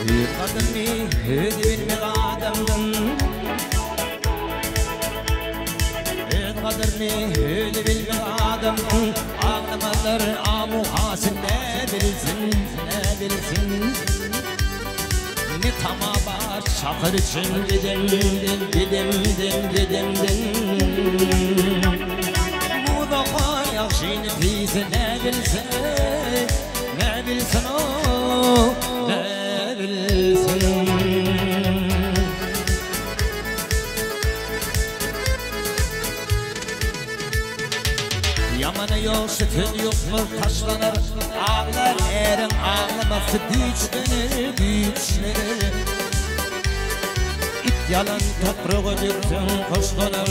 قدمي هدي بالمقادم قدرني هدي بالمقادم ağlamalar amu hasın ne bilsin ne tamama şakır için gidim bu da yakşini pisi ne bilsin o ne bilsin Yamanı yok, sütün yok mu taşlanır Ağlar erin ağlaması güçlenir İt yalan toprağı dürtün hoşlanır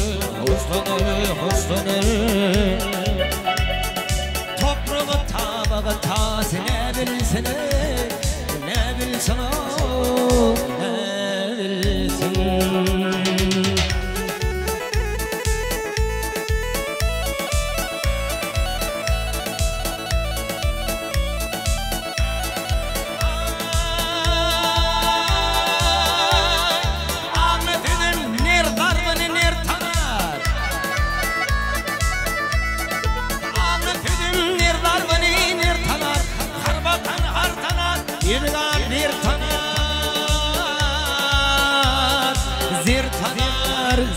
Toprağı tabağı tası ne bilsin o ne bilsin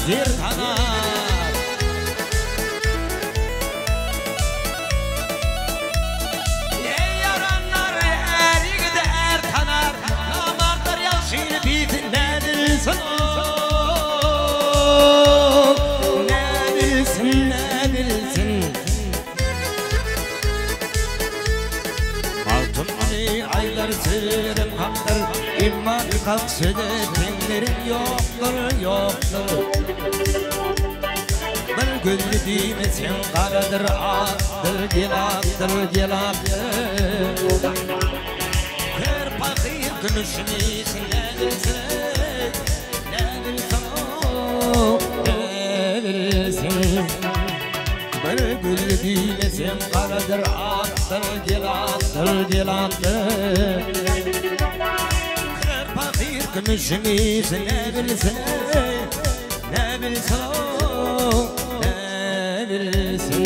Zir tanar Ey yaranlar er yigide er tanar Namarlar yaşını bitin ne bilsin ne bilsin Altın ani aylar sırrım haktır İmman kalksıdı tenlerim yoktur Bir gülü değmesin karadır aktır gelaktır Her fakir gülüşünü ne bilsin Bir gülü değmesin karadır aktır gelaktır Her fakir gülüşünü ne bilsin o ne bilsin